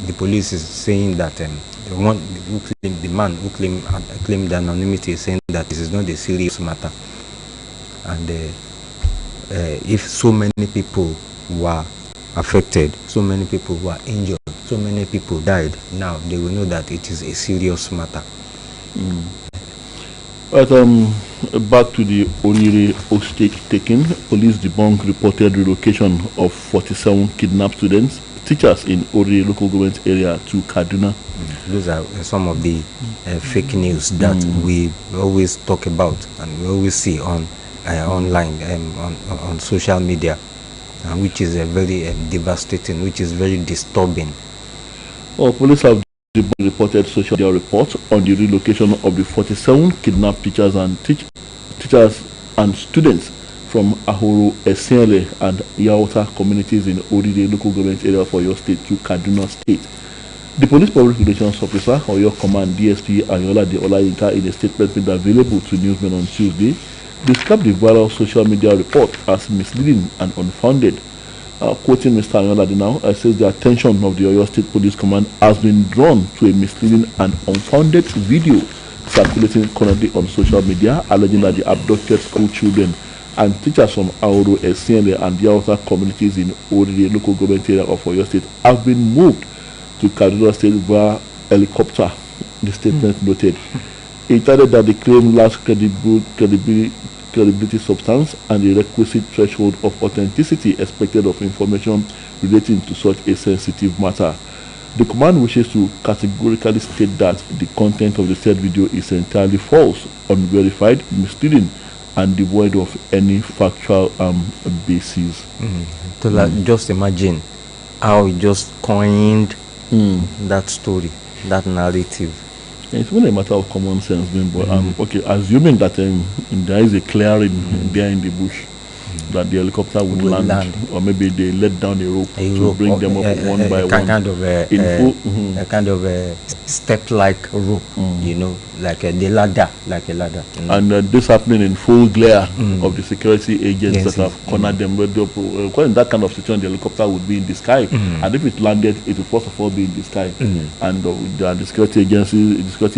the police is saying that the man who claimed anonymity is saying that this is not a serious matter, and if so many people were affected, so many people were injured, so many people died, now they will know that it is a serious matter. Right, back to the Oluyole hostage taking. Police debunk reported relocation of 47 kidnapped students, teachers in Oluyole local government area to Kaduna. Those are some of the fake news that we always talk about and we always see on online, on social media, which is very devastating, which is very disturbing. Well, police have reported social media reports on the relocation of the 47 kidnapped teachers and students from Ahoro, Esenle and Yawata communities in Oluyole local government area for your state to Kaduna State. The police public relations officer or your command DSP Oluyole Olayinka in a statement made available to newsmen on Tuesday described the viral social media report as misleading and unfounded. Quoting Mr. Oluyole now, says the attention of the Oyo State Police Command has been drawn to a misleading and unfounded video circulating currently on social media alleging that the abducted school children and teachers from Ahoro, Esenle and the other communities in Oluyole local government area of Oyo State have been moved to Kaduna State via helicopter, the statement noted. It added that the claim lacks credibility substance and the requisite threshold of authenticity expected of information relating to such a sensitive matter. The command wishes to categorically state that the content of the said video is entirely false, unverified, misleading, and devoid of any factual basis. Just imagine how he just coined that story, that narrative. It's really a matter of common sense, but okay, assuming that there is a clearing there in the bush, that the helicopter would land, or maybe they let down a rope to bring them up one by one. A kind of a step-like rope, you know, like a ladder. You know? And this happening in full glare of the security agents that have cornered them. But in that kind of situation, the helicopter would be in the sky, and if it landed, it would first of all be in the sky, and the security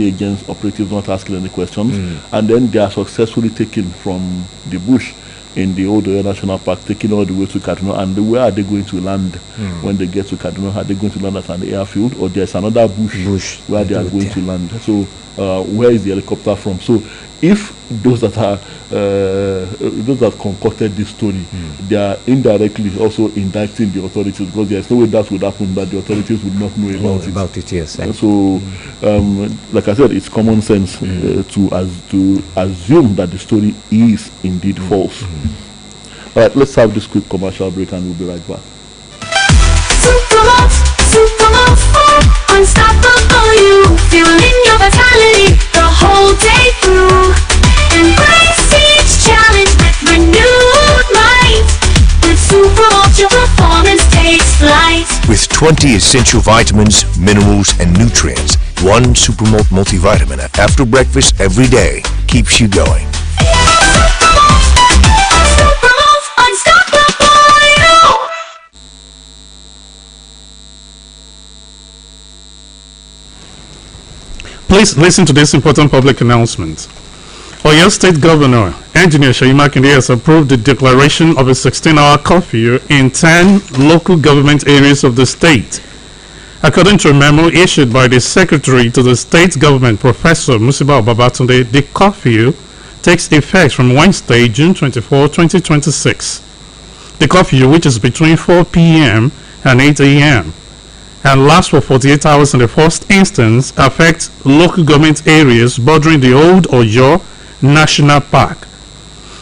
agents, operatives not asking any questions, and then they are successfully taken from the bush in the old National Park, taking all the way to Kaduna. And where are they going to land when they get to Kaduna? Are they going to land at an airfield, or there's another bush where they are going to land? So where is the helicopter from? So if those that concocted this story, they are indirectly also indicting the authorities, because there is no way that would happen that the authorities would not know about it. Yes. So, like I said, it's common sense to assume that the story is indeed false. All right, let's have this quick commercial break and we'll be right back. Unstoppable, you fueling your vitality the whole day through. Embrace each challenge with renewed might. With Super Ultra Performance takes flight. With 20 essential vitamins, minerals, and nutrients, one Super Malt multivitamin after breakfast every day keeps you going. Please listen to this important public announcement. Oyo State Governor, Engineer Seyi Makinde, has approved the declaration of a 16-hour curfew in 10 local government areas of the state. According to a memo issued by the Secretary to the State Government, Professor Musiba Babatunde, the curfew takes effect from Wednesday, June 24, 2026. The curfew, which is between 4 p.m. and 8 a.m., and lasts for 48 hours in the first instance, affects local government areas bordering the Old Oyo National Park.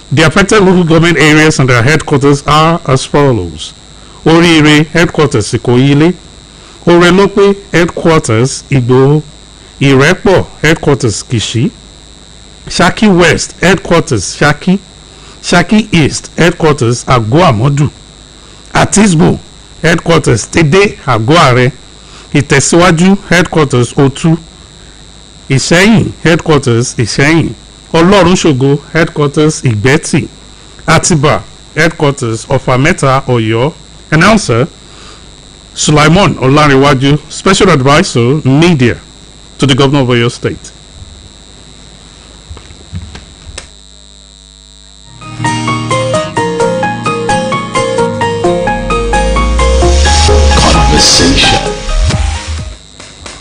The affected local government areas and their headquarters are as follows: Orire Headquarters Ikoile, Orelope Headquarters Igbo, Irepo Headquarters Kishi, Shaki West Headquarters Shaki, Shaki East Headquarters Agboamodu, Atisbo Headquarters Tede Aguare, Itesiwaju Headquarters Otu, Ìṣẹ̀yìn Headquarters Ìṣẹ̀yìn, Olorunsogo Headquarters Ìgbẹ́tì, Atiba Headquarters Ọ̀fàmẹ́ta Ọ̀yọ́. Announcer, Sulaimon Olariwaju, Special Advisor, Media to the Governor of Oyo State.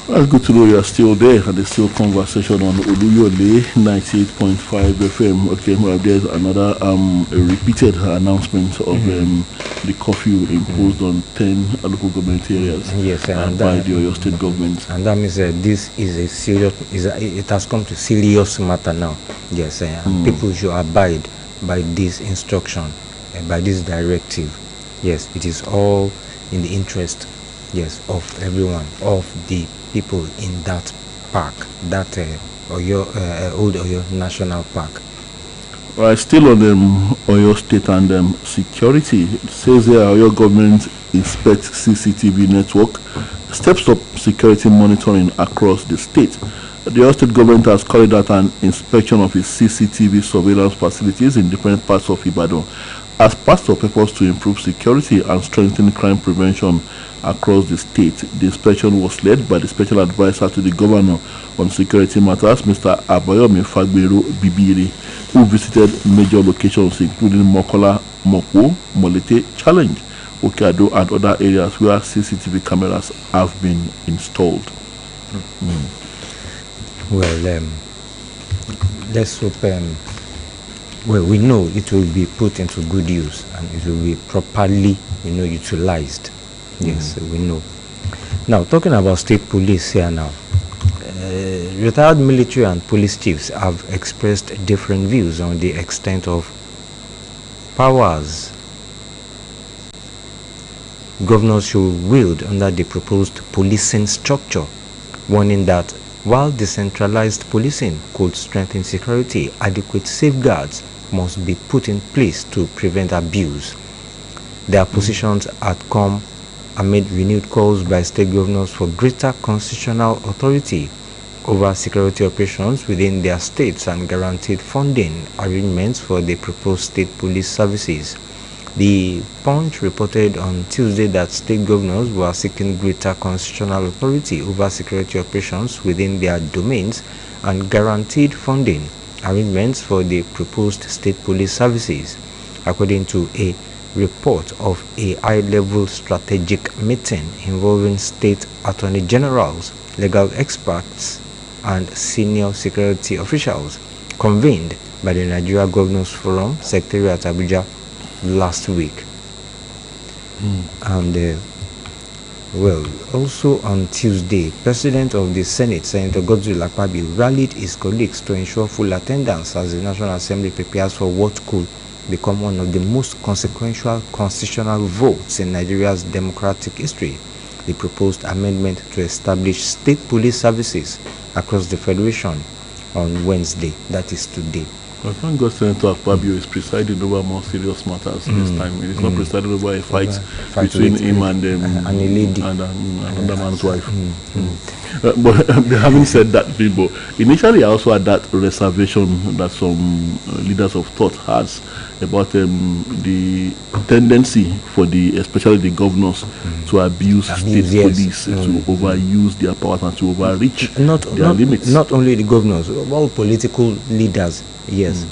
That's good to know you are still there and there's still conversation on Oluyole 98.5 FM. Okay, well, there's another repeated announcement of the curfew imposed on 10 local government areas by the Oyo State government. And that means this is a serious, it has come to serious matter now. Yes, and people should abide by this instruction, by this directive. Yes, it is all in the interest, yes, of everyone, of the people in that park, that Oyo, old Oyo National Park. Right, still on Oyo State and security. It says here Oyo government inspects CCTV network, steps up security monitoring across the state. The Oyo State government has carried out an inspection of its CCTV surveillance facilities in different parts of Ibadan as part of efforts to improve security and strengthen crime prevention across the state. The inspection was led by the Special Advisor to the Governor on Security Matters, Mr. Abayomi Fagbero Bibiri, who visited major locations including Mokola, Mokwo, Molete, Challenge, Okeado, and other areas where CCTV cameras have been installed. Well, let's hope. Well, we know it will be put into good use and it will be properly, utilized. Yes, we know. Now, talking about state police here now, retired military and police chiefs have expressed different views on the extent of powers governors should wield under the proposed policing structure, warning that while decentralized policing could strengthen security, adequate safeguards must be put in place to prevent abuse. Their positions had come amid renewed calls by state governors for greater constitutional authority over security operations within their states and guaranteed funding arrangements for the proposed state police services. The Punch reported on Tuesday that state governors were seeking greater constitutional authority over security operations within their domains and guaranteed funding arrangements for the proposed state police services, according to a report of a high-level strategic meeting involving state attorney generals, legal experts, and senior security officials, convened by the Nigeria Governors Forum Secretariat Abuja last week. And well, also on Tuesday, President of the Senate, Senator Godswill Akpabio, rallied his colleagues to ensure full attendance as the National Assembly prepares for what could become one of the most consequential constitutional votes in Nigeria's democratic history, the proposed amendment to establish state police services across the Federation on Wednesday, that is today. Well, thank God Senator Akpabio is presiding over more serious matters this time. It is not presiding over a fight between him and a lady and another man's wife. But having said that, Bimbo, initially I also had that reservation that some leaders of thought has about the tendency for especially the governors to abuse state police, to overuse their powers and to overreach their limits. Not only the governors, all political leaders. Yes,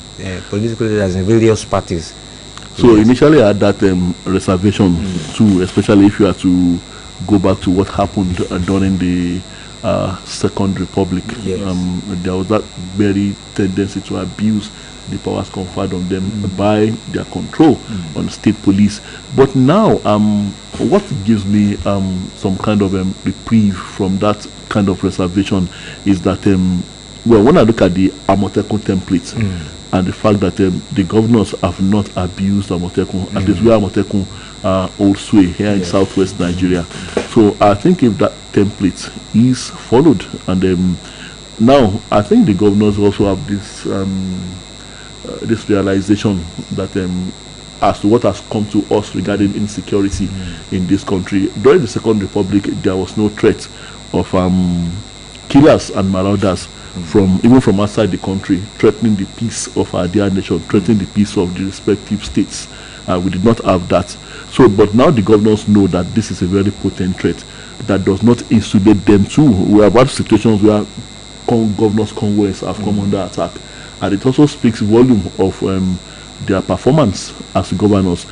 political leaders in various parties. So initially I had that reservation too, especially if you are to go back to what happened during the Second Republic. There was that very tendency to abuse the powers conferred on them by their control on state police. But now, what gives me some kind of reprieve from that kind of reservation is that well, when I look at the Amotekun template and the fact that the governors have not abused Amotekun, at least where Amotekun old sway here in southwest Nigeria. So I think if that template is followed, and now I think the governors also have this this realization that as to what has come to us regarding insecurity in this country. During the Second Republic, there was no threat of killers and marauders even from outside the country, threatening the peace of our dear nation, threatening the peace of the respective states. We did not have that. So, but now the governors know that this is a very potent threat that does not insulate them too. We have had situations where governors' convoys have come under attack, and it also speaks volume of their performance as governors.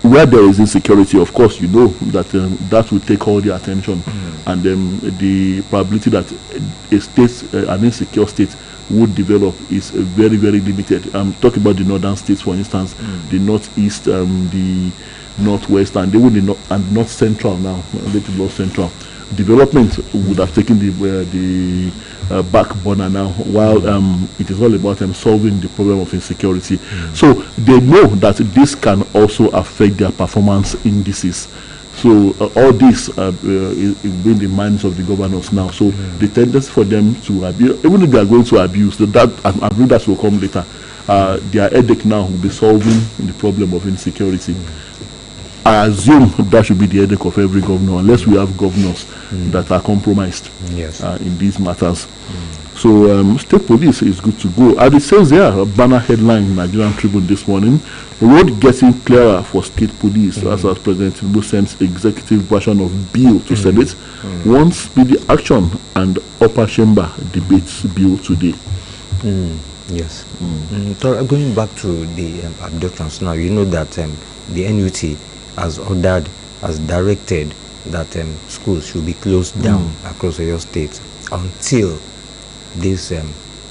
Where there is insecurity, of course, you know that that will take all the attention, and the probability that a state, an insecure state, would develop is very, very limited. I'm talking about the northern states, for instance, the northeast, the northwest, and even the north central now, a little north central. Development would have taken the back burner now, while it is all about solving the problem of insecurity. So they know that this can also affect their performance indices. So all this is in the minds of the governors now. So the tendency for them to abuse, even if they are going to abuse, that I believe that will come later. Their headache now will be solving the problem of insecurity. I assume that should be the headache of every governor, unless we have governors that are compromised in these matters. So state police is good to go. And it says here, a banner headline, Nigerian Tribune this morning, road getting clearer for state police, as President Tinubu sends executive version of bill to Senate. Wants speedy action, and upper chamber debates bill today. Yes. So going back to the abductions now, you know that the NUT has ordered, has directed that schools should be closed down across your state until these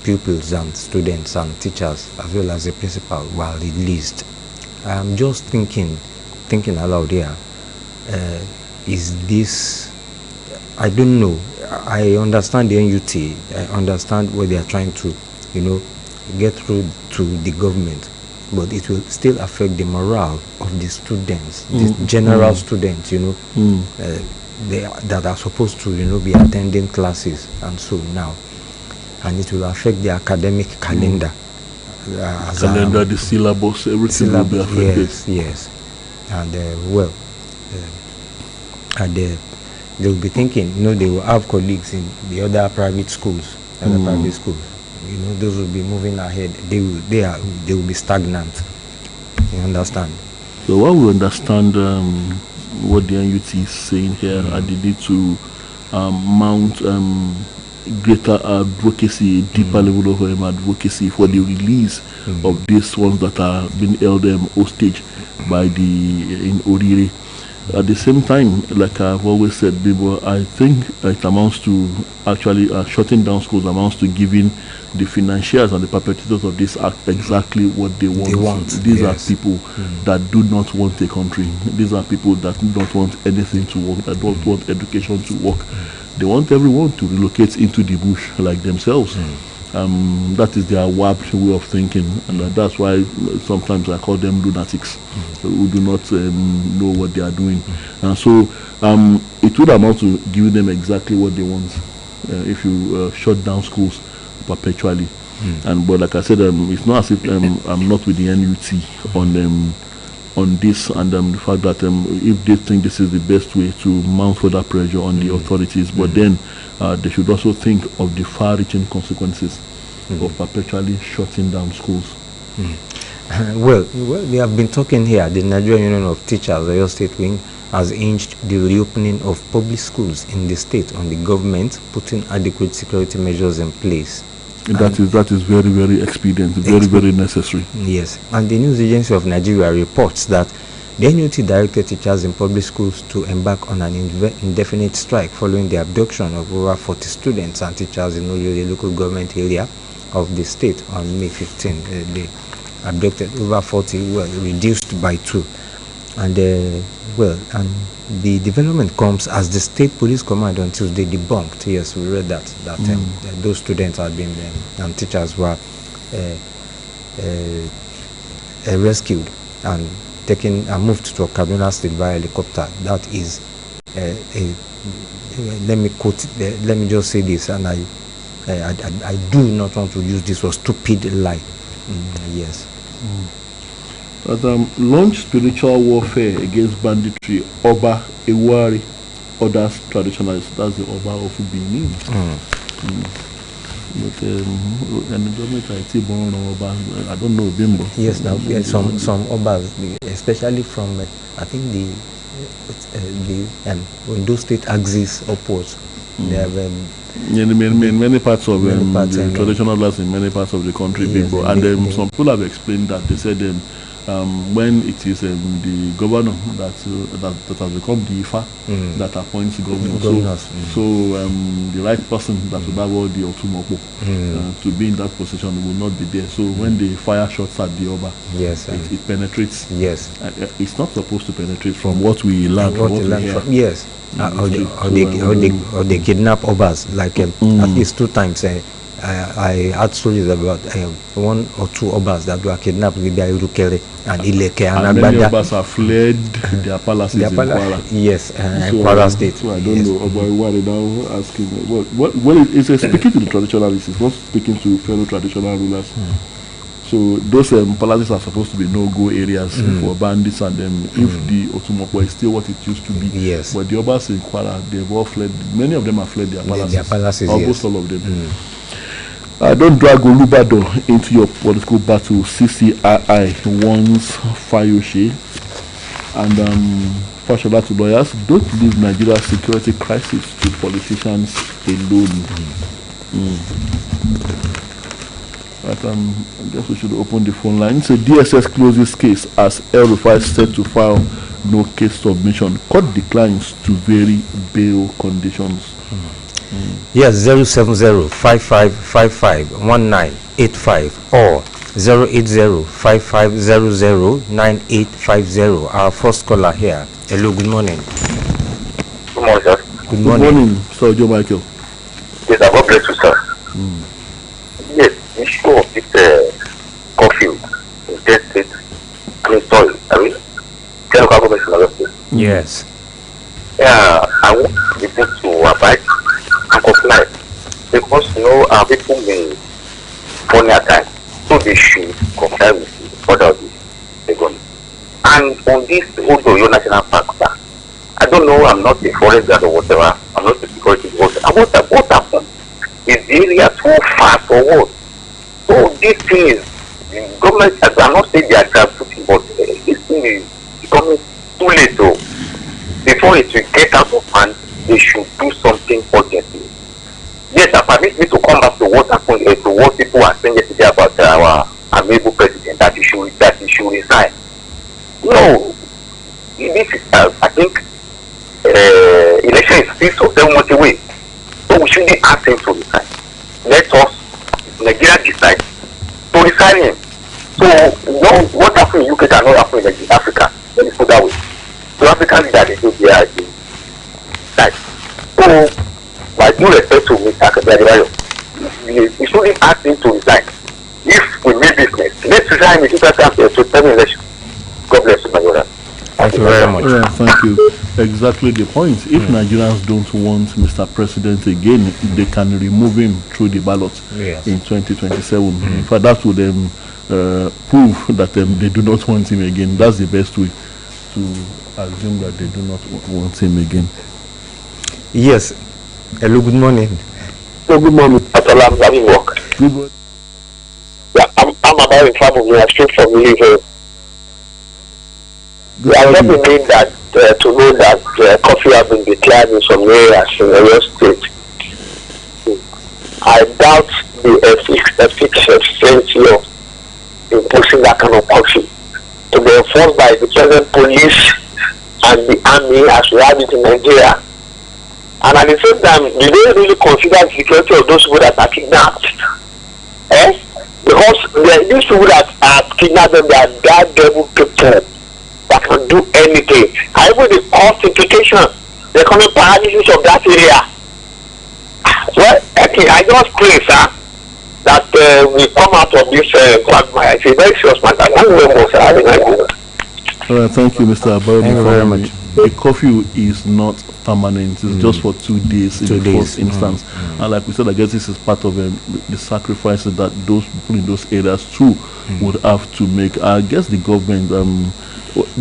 pupils and students and teachers, as well as the principal, were released. I'm just thinking aloud here. Is this? I don't know. I understand the NUT. I understand what they are trying to, get through to the government, but it will still affect the morale of the students, the general students, that are supposed to, be attending classes and so now. And it will affect the academic calendar. The syllabus, everything will be affected. Yes. And they will be thinking, they will have colleagues in the other private schools, those will be moving ahead. They will be stagnant. You understand? So while we understand what the NUT is saying here, and they need to mount greater advocacy, deeper level of advocacy for the release of these ones that are being held hostage by in Oluyole. At the same time, like I've always said, Bibo, I think it amounts to actually shutting down schools amounts to giving the financiers and the perpetrators of this act exactly what they want. These are people that do not want a country. These are people that do not want anything to work, that don't want education to work. They want everyone to relocate into the bush like themselves. That is their warped way of thinking, and that's why sometimes I call them lunatics who do not know what they are doing. And so it would amount to giving them exactly what they want if you shut down schools perpetually. But like I said, it's not as if I'm not with the NUT on this, and the fact that if they think this is the best way to mount further pressure on the authorities, but then they should also think of the far-reaching consequences of perpetually shutting down schools. Well, we have been talking here. The Nigerian Union of Teachers, the Oyo State Wing, has hinged the reopening of public schools in the state on the government putting adequate security measures in place. That is very, very expedient, very necessary. Yes, and the News Agency of Nigeria reports that the NUT directed teachers in public schools to embark on an indefinite strike following the abduction of over 40 students and teachers in Oluyole local government area of the state on May 15. They abducted over 40, reduced by 2. And the development comes as the state police command on Tuesday debunked. Yes, we read that those students had been and teachers were rescued and taken and moved to Kaduna State via helicopter. That is let me quote. Let me just say this, and I do not want to use this for stupid lie. Yes. But launch spiritual warfare against banditry. Oba Ewari, others traditionalists. That's the Oba of Benin. But and the government I don't know Bimbo. Yes, now some obas, especially from I think the Ondo State axis upwards. They have many parts of the traditional rulers in many parts of the country, yes, Bimbo. And some people have explained that they said when it is the governor that has become the Ifa that appoints governors. So the right person that would have all the Otumopo to be in that position will not be there. So when they fire shots at the Oba, yes, it penetrates. Yes, it's not supposed to penetrate from what we learn. Yes. Or they kidnap obas, like at least 2 times. I had stories about 1 or 2 obas that were kidnapped with their Irukere and Ileke and many obas have fled their palaces in Kwara. Yes, in Kwara State. So I don't know about why they now asking. Well, it's speaking to the traditionalists, it's not speaking to fellow traditional rulers. So those palaces are supposed to be no-go areas for bandits, and if the Otumopo is still what it used to be. Yes. But the obas in Kwara, they've all fled. Many of them have fled their palaces. Almost all of them. Don't drag Olubado into your political battle. CCII warns Fayoshe and Fashola to lawyers. Don't leave Nigeria's security crisis to politicians alone. But I guess we should open the phone line. So DSS closes case as El Rufai said to file no case submission. Court declines to vary bail conditions. Yes, 070-5555-1985 or 080-5500-9850. Our first caller here. Hello, good morning. Good morning, sir. Good morning. Sir Joe Michael. Yes, God bless you, sir. Yes, the issue of this curfew in State State, sorry, local government in other states. Yes. Yeah, I want people to abide and comply because our people may phone at times, so they should comply with the order of the government. And on this Oluyole National Park, sir, I don't know, I'm not a forest guard or whatever, I'm not a security guard. What happened? Is the area too far for what? So this thing is, the government, I'm not saying they are putting, but this thing is becoming too late. So before it will get out of hand, they should do something urgently. Yes, permit me to come back to what happened, to what people are saying yesterday about our amiable president, that he should resign. No, this is, I think, election is 6 or 7 months away. So we shouldn't ask him to resign. Let us, Nigeria, decide to resign him. So, what happened in UK cannot happen in Africa. Let me put that way. So, African leaders, they do their side. So, by due respect to Mr. Akademiayo, we shouldn't ask him to resign. If we make business, let's resign in 2007 election. God bless you, my brother. Thank you very much. Thank you. Exactly the point. If Nigerians don't want Mr. President again, they can remove him through the ballot in 2027. In fact, that would prove that they do not want him again. That's the best way to assume that they do not want him again. Yes. Hello, good morning. So, good morning. I'm having work. Good morning. Yeah, I'm about in front of me. I'm straight from Oluyole. I just need that to know that curfew has been declared in some areas in Oyo State. I doubt the efficiency of imposing that kind of curfew to be enforced by the present police and the army as we have it in Nigeria. And at the same time, do they really consider the security of those people that are kidnapped? Because these people that are kidnapped, they are that devil people that can do anything. And even the cost implication, the economic paralysis of that area. Well, okay, I just pray, sir, that we come out of this quagmire. It's a very serious matter. Thank you, Mr. Abayomi. Thank you very much. The curfew is not permanent. It's just for 2 days in the first instance. And like we said, I guess this is part of the sacrifices that those people in those areas too would have to make. I guess the government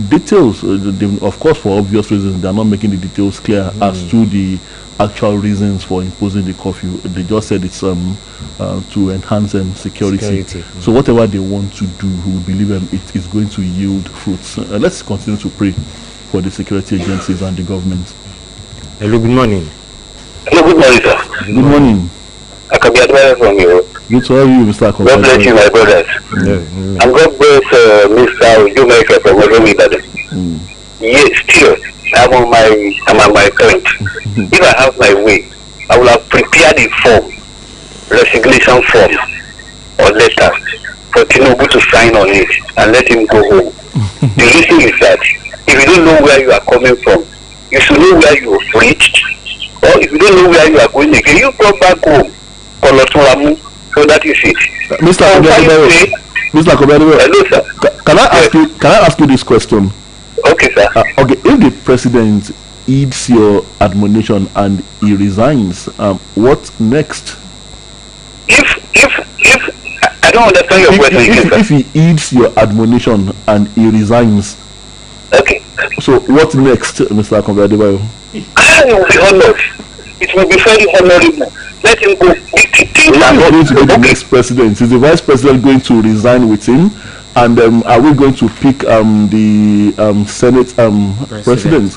details, of course, for obvious reasons, they are not making the details clear as to the actual reasons for imposing the curfew. They just said it's to enhance security. So whatever they want to do, we believe it is going to yield fruits. Let's continue to pray for the security agencies and the government. Hello, good morning. Hello, good morning, sir. Good morning. I can be advised from you. Good to have you, Mr. Akobi. God bless you, my brothers. And God bless Mr. Oluyole from Oluyole. Yes, still, I'm on my point. If I have my way, I will have prepared a form, resignation form, or letter for Tinubu to sign on it and let him go home. The reason is that if you don't know where you are coming from, you should know where you have reached. Or if you don't know where you are going again, you go back home. So that is it. Mr. Akobi, hello, sir. Can I ask you this question? Okay, sir. Okay, if the president heeds your admonition and he resigns, what next? If I don't understand your question. If he heeds your admonition and he resigns, okay. So what next, Mr. Akobi? It will be honored. It will be very honorable. Let him go. Who is going to be the next president? Is the vice president going to resign with him? And are we going to pick the Senate president?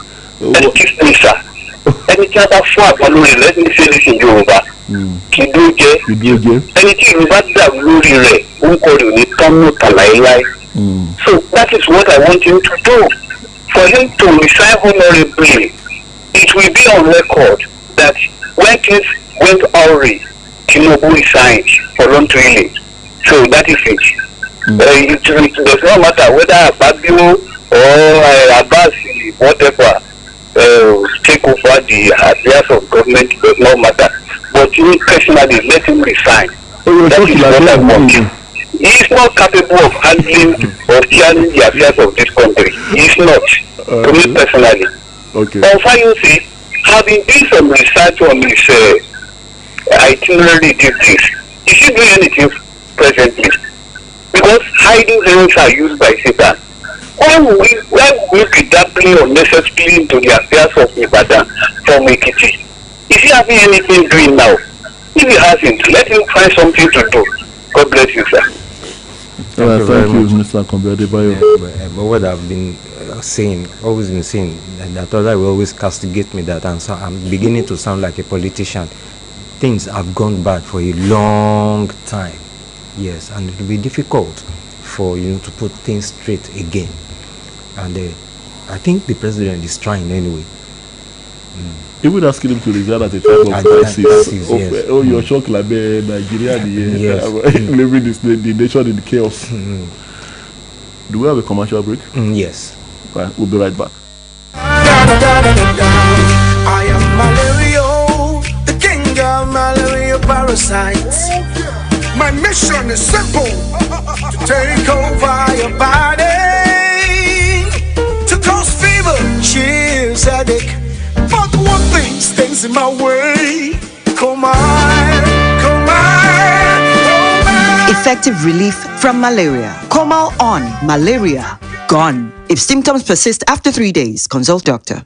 Anything about let me say this in Yoruba. Anything about that lórí rẹ̀, so that is what I want him to do. For him to resign honorably, it will be on record that when things went awry, Tinubu resigned voluntarily. So that is it. It does not matter whether Ababio or Abbas, whatever, take over the affairs of government, it does not matter. But me personally, let him resign. That is what I want him. He is not capable of handling or steering the affairs of this country. He is not. To me personally. Okay. Unfortunately, having done some research on his itinerary duties, is he doing anything presently? Because hiding things are used by Satan. Why will we be dabbling unnecessarily into the affairs of Ibadan from Ekiti? Is he having anything doing now? If he hasn't, let him find something to do. God bless you, sir. Thank you, Mr. Akobi. But what I've been always been saying, that others will always castigate me that I'm beginning to sound like a politician. Things have gone bad for a long time. Yes, and it will be difficult for to put things straight again. And I think the president is trying anyway. Even asking him to resign at a time of crisis. Yes. You're shocked like Nigeria, yes. Living the nation in chaos. Do we have a commercial break? Yes. Right, we'll be right back. I am Malario, the king of malaria parasites. My mission is simple: to take over your body, to cause fever, chills, headache. But one thing stands in my way. Come on. Effective relief from malaria. Comal on. Malaria gone. If symptoms persist after 3 days, consult doctor.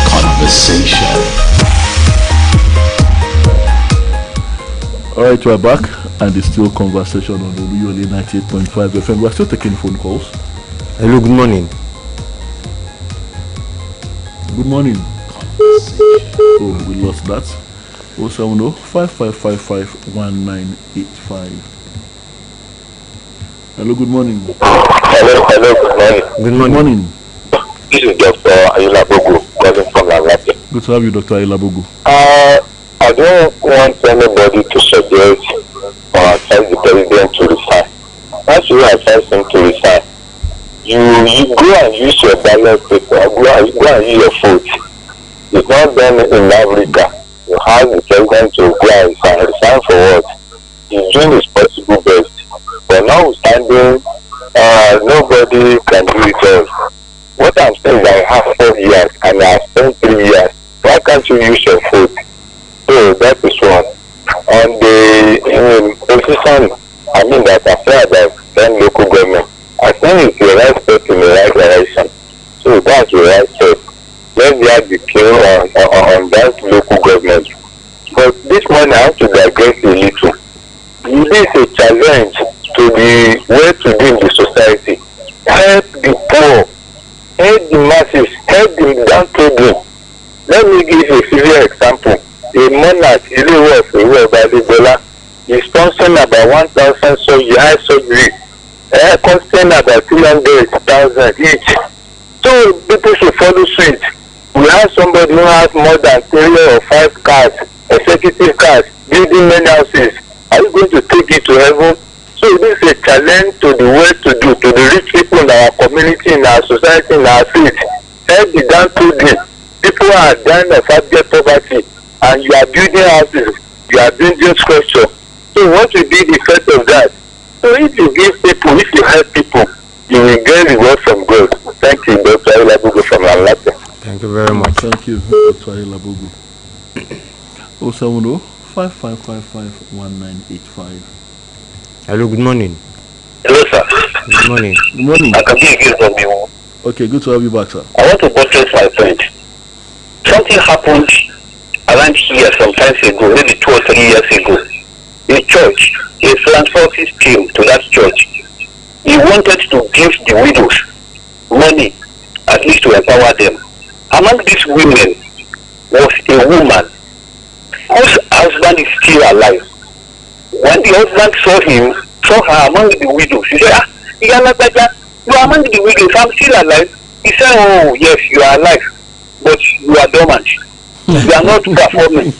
Conversation. All right, we're back, and it's still conversation on Oluyole 98.5 FM. We're still taking phone calls. Hello, good morning. Good morning. Oh, we lost that. 070 5555 1985. Hello, good morning. Hello, good morning. Good morning. This is Dr. Ayulabogo, calling from Lagos. Good to have you, Dr. Ayulabogo. I don't want anybody to suggest or advise the president to resign. Once you advise him to resign, you go and use your ballot paper, go and use your vote. It's not done in Africa. You have the president to go and resign for what? He's doing his possible best. But notwithstanding, nobody can do it all. What I'm saying is I have 4 years and I have spent 3 years. Why can't you use your vote? So that is one. On the position, that affair about 10 local government, the right step in the right direction. So that's the right step. Let's have the king on that local government. But this one I have to digress a little. This is a challenge to the well-to-do in the society. Help the poor, help the masses, help the downtrodden. Let me give a trivial example. A monarch, Oluyole, is sponsoring about 1,000 surgery, costing about 300,000 each. So people should follow suit. We have somebody who has more than 3 or 5 cars, executive cars, building many houses. Are you going to take it to heaven? So this is a challenge to the well-to-do, to the rich people in our community, in our society, in our state. Help the downtrodden. People are dying of abject poverty, and you are building houses, you are building structure. So what will be the effect of that? So if you give people, if you help people, you will get reward from God. Thank you, Dr. Ilabugu from Alata. Thank you very much. Thank you, Dr. Ilabugu. 070 5555 Hello, good morning. Hello, sir. Good morning. Good morning. I can be again from you. Okay, good to have you back, sir. I want to buttress my point. Something happened around here some time ago, maybe 2 or 3 years ago. A church, a philanthropist came to that church. He wanted to give the widows money, at least to empower them. Among these women was a woman whose husband is still alive. When the husband saw her among the widows, he said, you are among the widows, I'm still alive. He said, oh yes, you are alive, but you are dormant. You are not performing.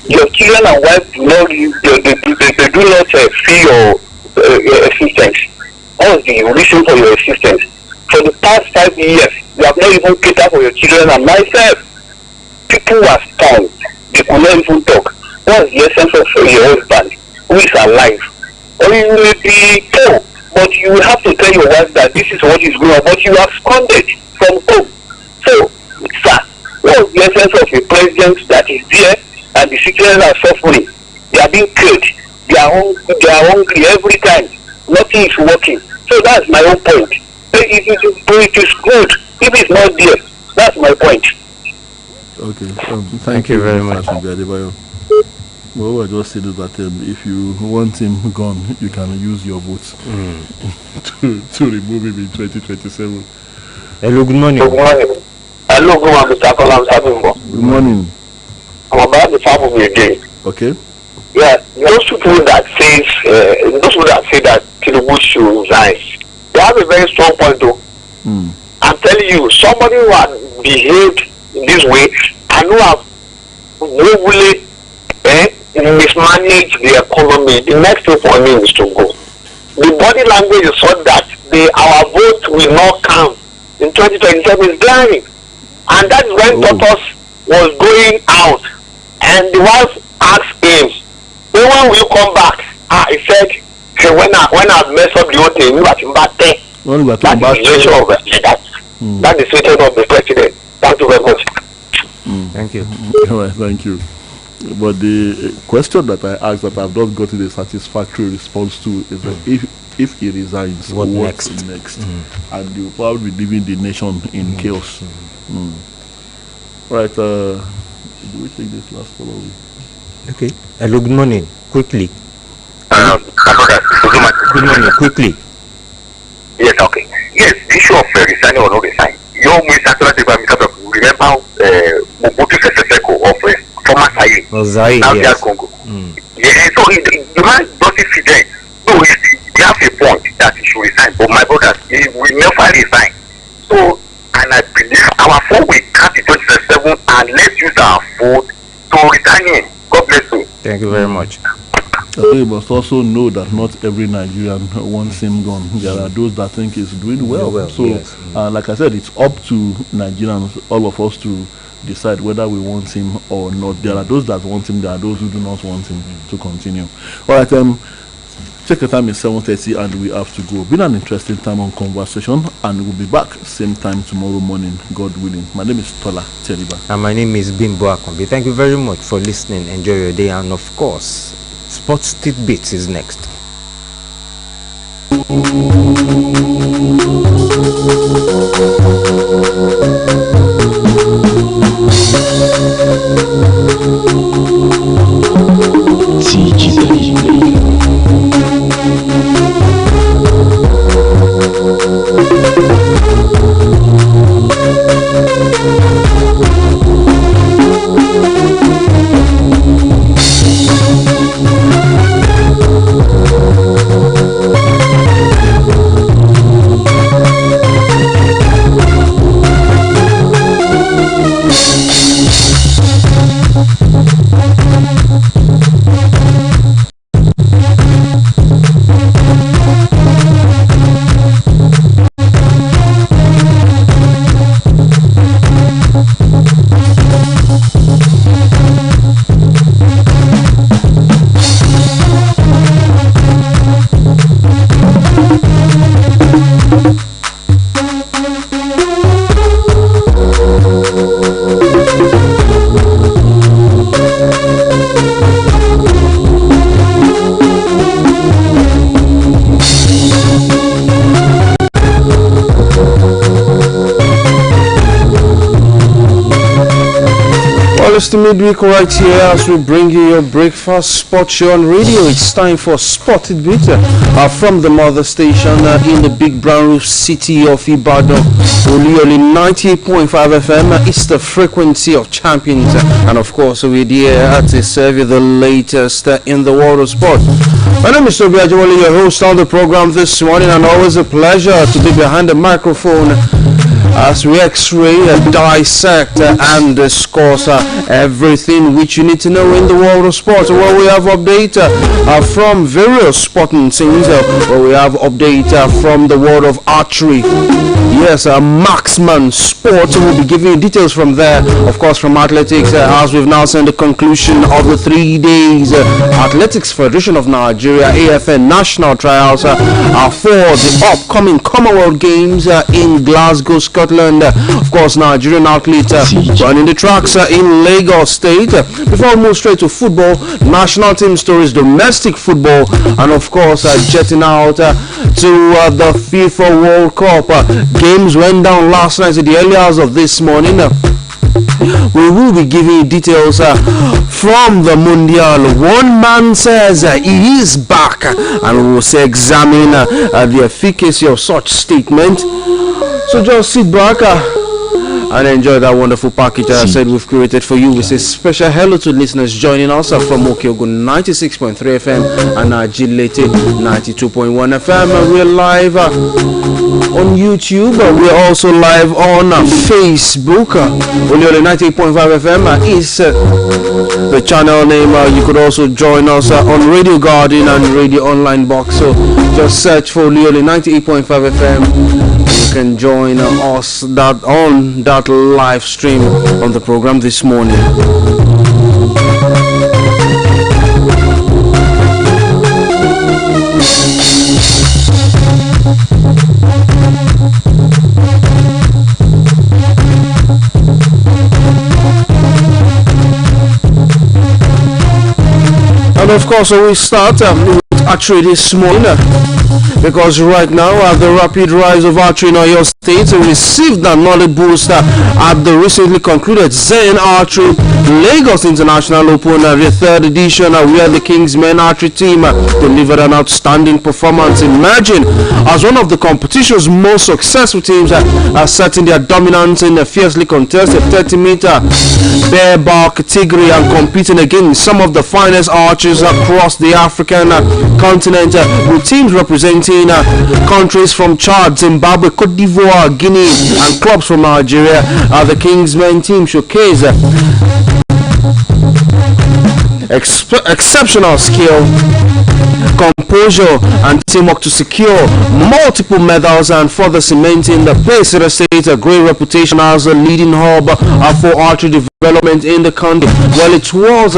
Your children and wife do not feel your existence. What was the reason for your existence? For the past 5 years, you have not even catered for your children and myself. People were stunned. They could not even talk. What is the essence of your husband who is alive? Or you may be poor, but you will have to tell your wife that this is what is going on, but you have absconded from home. So, sir, what is the essence of a president that is there and the citizens are suffering? They are being killed. They are hungry every time. Nothing is working. So that's my own point. It is good. If it's not there, that's my point. Okay. Thank you very much. Well, I just said that if you want him gone, you can use your votes to remove him in 2027. Hello, good morning. Good morning. Hello, good morning, Mr. Kolam. Good morning. I'm about the family again. Okay. Yeah, those people that say that Tinubu should resign, they have a very strong point though. I'm telling you, somebody who has behaved in this way and who have willfully mismanaged the economy, the next thing for me is to go. The body language is such that our vote will not count in 2027 is blind. And that's when Totos was going out and the wife asked him, when will you come back? He said, hey, when I mess up the whole thing, you are in back there. That is the situation of the president. Thank you very much. Thank you. All right, thank you. But the question that I asked that I've not gotten a satisfactory response to is that if he resigns, what what's next? And you'll probably be leaving the nation in chaos. Right, do we take this last call? Okay. Hello, good morning. Quickly. Good morning. Quickly. Yes, okay. Yes, the issue of resigning or not resigning. You remember Mobutu Sese Seko of former Zaire. Now yes. Congo. Yeah, so the man doesn't fit there. So he has a point that he should resign, but my brother, he will never resign. So, and I believe our vote will count in 2027 and let's use our vote to resign him. God bless you. Thank you very much. You must also know that not every Nigerian wants him gone. There are those that think he's doing well. So, yes. Like I said, it's up to Nigerians, all of us, to decide whether we want him or not. There are those that want him. There are those who do not want him to continue. All right. Check the time is 7:30 and we have to go. Been an interesting time on conversation, and we'll be back same time tomorrow morning, God willing. My name is Tola Teriba. And my name is Bimbo Akombi. Thank you very much for listening. Enjoy your day, and of course, Sports Tidbits is next. It's the midweek right here as we bring you your breakfast sport show on radio. It's time for Spotted Bit from the mother station in the big brown roof city of Ibadan. Oluyole 98.5 FM. It's the frequency of champions, and of course we're here to serve you the latest in the world of sport. My name is Oluyole, your host on the program this morning, and always a pleasure to be behind the microphone as we x-ray, dissect and discuss everything which you need to know in the world of sports. Well, we have update from various sporting things. We have update from the world of archery. Yes, marksman sport. We'll be giving you details from there. Of course, from athletics, as we've now seen the conclusion of the 3 days Athletics Federation of Nigeria (AFN) national trials for the upcoming Commonwealth Games in Glasgow, Scotland. Of course, Nigerian athlete running the tracks in Lagos State. Before we move straight to football, national team stories, domestic football, and of course jetting out to the FIFA World Cup. Games went down last night at the early hours of this morning. We will be giving you details from the Mundial. One man says he is back, and we will say examine the efficacy of such statement. So just sit back and enjoy that wonderful package I said we've created for you. We say special hello to listeners joining us from Okyogun 96.3 FM and Agility 92.1 FM. We're live on YouTube. We're also live on Facebook. Oluyole 98.5 FM is the channel name. You could also join us on Radio Garden and Radio Online Box. So just search for Oluyole 98.5 FM. You can join us on that live stream on the program this morning. And of course, we start with archery this morning. Because right now, the rapid rise of archery in Oyo State received a knowledge boost at the recently concluded Zen Archery Lagos International Open, the third edition, where the Kingsmen archery team delivered an outstanding performance, emerging as one of the competition's most successful teams, asserting their dominance in a fiercely contested 30-meter bareback category and competing against some of the finest archers across the African continent, with teams representing countries from Chad, Zimbabwe, Cote d'Ivoire, Guinea, and clubs from Nigeria. The Kingsmen team showcase exceptional skill, composure, and teamwork to secure multiple medals and further cementing the place in the state a great reputation as a leading hub for archery development in the country. Well, it was